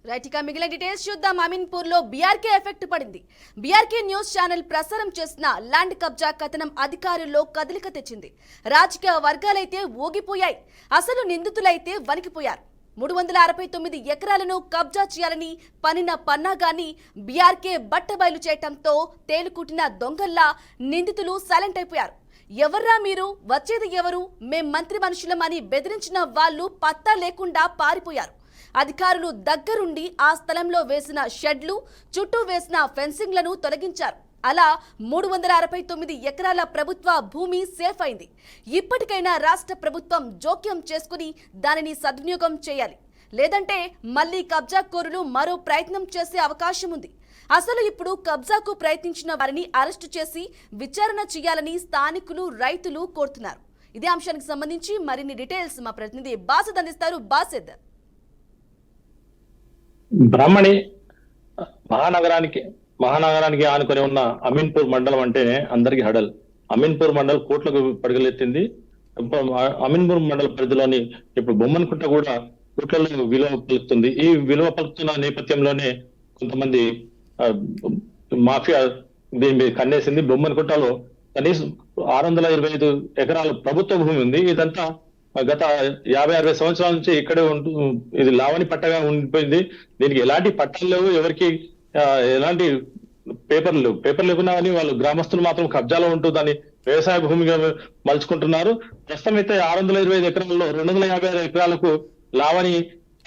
Right ఇక మిగిలిన details చూద్దాం. అమీన్పూర్ లో బీఆర్కే ఎఫెక్ట్ పడింది. బీఆర్కే న్యూస్ ఛానల్ ప్రసారం చేసిన ల్యాండ్ కబ్జా కథనం అధికారుల్లో కదలిక తెచ్చింది. రాజకీయ వర్గాలైతే ఊగిపోయాయి, అసలు నిందితులైతే వణికిపోయారు. 369 ఎకరాలను కబ్జా చేయాలని పనిన పన్నాగాన్ని బీఆర్కే బట్టబయలు చేయటంతో తేలుకుట్టిన దొంగల్లా నిందితులు సైలెంట్ అయిపోయారు. ఎవర్రా మీరు, వచ్చేది ఎవరు, మేం మంత్రి మనుషులం అని బెదిరించిన వాళ్ళు పత్తా లేకుండా పారిపోయారు. అధికారులు దగ్గరుండి ఆ స్థలంలో వేసిన షెడ్లు, చుట్టూ వేసిన ఫెన్సింగ్లను తొలగించారు. అలా 369 ఎకరాల ప్రభుత్వ భూమి సేఫ్ అయింది. ఇప్పటికైనా రాష్ట్ర ప్రభుత్వం జోక్యం చేసుకుని దానిని సద్వినియోగం చేయాలి. లేదంటే మళ్లీ కబ్జాకోరులు మరో ప్రయత్నం చేసే అవకాశం ఉంది. అసలు ఇప్పుడు కబ్జాకు ప్రయత్నించిన వారిని అరెస్టు చేసి విచారణ చేయాలని స్థానికులు, రైతులు కోరుతున్నారు. ఇదే అంశానికి సంబంధించి మరిన్ని డీటెయిల్స్ మా ప్రతినిధి బాసిద్ అందిస్తారు. బాసిద్, బ్రాహ్మణి మహానగరానికి ఆనుకొని ఉన్న అమీన్పూర్ మండలం అంటేనే అందరికి హడల్. అమీన్పూర్ మండలం కోట్లకు పరుగులెత్తింది. అమీన్పూర్ మండల పరిధిలోని ఇప్పుడు బొమ్మన్కుంట కూడా కోట్లలో విలువ పలుకుతుంది. ఈ విలువ పలుకుతున్న నేపథ్యంలోనే కొంతమంది మాఫియా దీని మీద కన్నేసింది. బొమ్మన్కుంటలో కనీసం 625 ఎకరాల ప్రభుత్వ భూమి ఉంది. ఇదంతా గత 50-60 సంవత్సరాల నుంచి ఇక్కడే ఇది లావణి పట్టగా ఉండిపోయింది. దీనికి ఎలాంటి పట్టాలు లేవు, ఎవరికి ఎలాంటి పేపర్లు లేకున్నా కానీ వాళ్ళు గ్రామస్తులు మాత్రం కబ్జాలో ఉంటూ దాన్ని వ్యవసాయ భూమిగా మలుచుకుంటున్నారు. ప్రస్తుతం అయితే 625 ఎకరాల్లో 256 ఎకరాలకు లావణి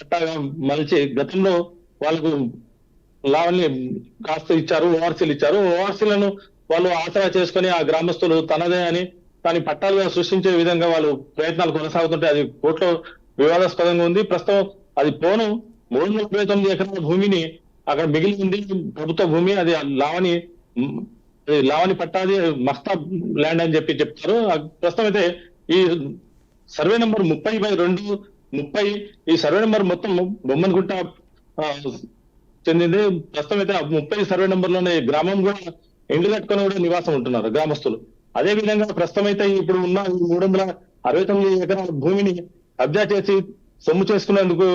పట్టాగా మలిచి గతంలో వాళ్ళకు లావణి కాస్త ఇచ్చారు, ఓఆర్సీలు ఇచ్చారు. ఓఆర్సీలను వాళ్ళు ఆసరా చేసుకుని ఆ గ్రామస్తులు తనదే అని దాని పట్టాలుగా సృష్టించే విధంగా వాళ్ళు ప్రయత్నాలు కొనసాగుతుంటే అది కోర్టులో వివాదాస్పదంగా ఉంది. ప్రస్తుతం అది పోను 339 ఎకరాల భూమిని అక్కడ మిగిలి ఉంది ప్రభుత్వ భూమి. అది లావణి పట్టాది మస్తా ల్యాండ్ అని చెప్తారు. ప్రస్తుతం అయితే ఈ సర్వే నెంబర్ 30/2/30 ఈ సర్వే నెంబర్ మొత్తం బొమ్మన్గుంట చెందింది. ప్రస్తుతం అయితే 30 సర్వే నెంబర్ లోనే గ్రామం కూడా ఎండు కట్టుకొని కూడా నివాసం ఉంటున్నారు గ్రామస్తులు. అదే విధంగా ప్రస్తుతం అయితే ఇప్పుడు ఉన్న 369 ఎకరాల భూమిని కబ్జా చేసి సొమ్ము చేసుకునేందుకు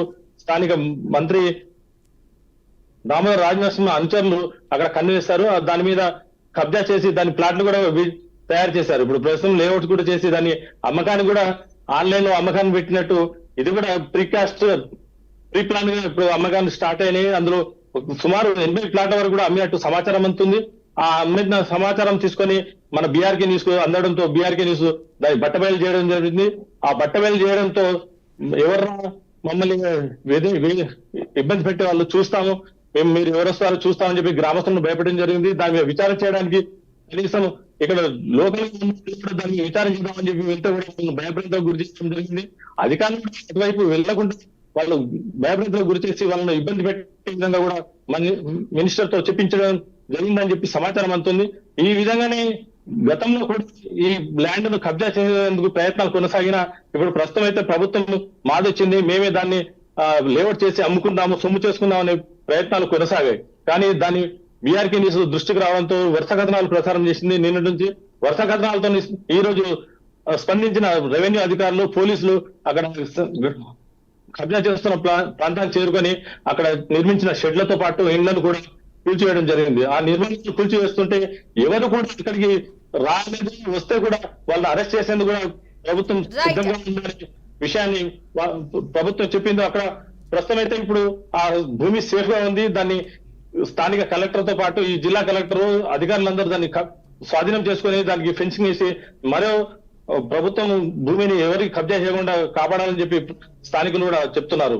స్థానిక మంత్రి దామోదర్ రాజనరసింహ అనుచరులు అక్కడ కన్నేస్తారు. దాని మీద కబ్జా చేసి దాని ప్లాట్లు కూడా తయారు చేశారు. ఇప్పుడు ప్రస్తుతం లేఅవుట్ కూడా చేసి దాన్ని అమ్మకానికి కూడా ఆన్లైన్ లో అమ్మకాన్ని పెట్టినట్టు ఇది కూడా ప్రీ ప్లాన్ గా ఇప్పుడు అమ్మకాన్ని స్టార్ట్ అయినాయి. అందులో సుమారు 80 ప్లాట్ల వరకు కూడా అమ్మినట్టు సమాచారం అందుతుంది. ఆ అమ్మిన సమాచారం తీసుకొని మన బీఆర్కే న్యూస్ అందడంతో బీఆర్కే న్యూస్ దాన్ని బట్టబయలు చేయడం జరిగింది. ఆ బట్టబయలు చేయడంతో ఎవరు మమ్మల్ని ఇబ్బంది పెట్టే వాళ్ళు చూస్తాము, మీరు ఎవరు వస్తారో చూస్తామని చెప్పి గ్రామస్తులను భయపెట్టడం జరిగింది. దాని మీద విచారణ చేయడానికి కనీసం ఇక్కడ లోకల్ దాన్ని విచారణ చేద్దామని చెప్పి వెళ్తే కూడా భయభ్రాంతకు గురి చేయడం జరిగింది. అధికారులు అటువైపు వెళ్లకుండా వాళ్ళు భయభ్రాంతకు గురి చేసి వాళ్ళని ఇబ్బంది పెట్టే విధంగా కూడా మినిస్టర్ తో చెప్పించడం జరిగిందని చెప్పి సమాచారం అందుతుంది. ఈ విధంగానే గతంలో కూడా ఈ ల్యాండ్ ను కబ్జా చేసేందుకు ప్రయత్నాలు కొనసాగినా ఇప్పుడు ప్రస్తుతం అయితే ప్రభుత్వం మాదొచ్చింది, మేమే దాన్ని లేఅవుట్ చేసి అమ్ముకుందాము, సొమ్ము చేసుకుందాం అనే ప్రయత్నాలు కొనసాగాయి. కానీ దాన్ని బీఆర్కే న్యూస్ దృష్టికి రావడంతో వరుస కథనాలు ప్రసారం చేసింది. నిన్నటి నుంచి వరుస కథనాలతో ఈ రోజు స్పందించిన రెవెన్యూ అధికారులు, పోలీసులు అక్కడ కబ్జా చేస్తున్న ప్రాంతానికి చేరుకొని అక్కడ నిర్మించిన షెడ్లతో పాటు ఇండ్లను కూడా కూల్చివేయడం జరిగింది. ఆ నిర్మాణాలు కూల్చివేస్తుంటే ఎవరు కూడా ఇక్కడికి రాలేదు, వస్తే కూడా వాళ్ళని అరెస్ట్ చేసేందుకు కూడా ప్రభుత్వం సిద్ధంగా ఉందనే విషయాన్ని ప్రభుత్వం చెప్పింది. అక్కడ ప్రస్తుతం అయితే ఇప్పుడు ఆ భూమి సేఫ్ గా ఉంది. దాన్ని స్థానిక కలెక్టర్ తో పాటు ఈ జిల్లా కలెక్టర్ అధికారులందరూ దాన్ని స్వాధీనం చేసుకుని దానికి ఫెన్సింగ్ వేసి మరో ప్రభుత్వం భూమిని ఎవరికి కబ్జా చేయకుండా కాపాడాలని చెప్పి స్థానికులు కూడా చెప్తున్నారు.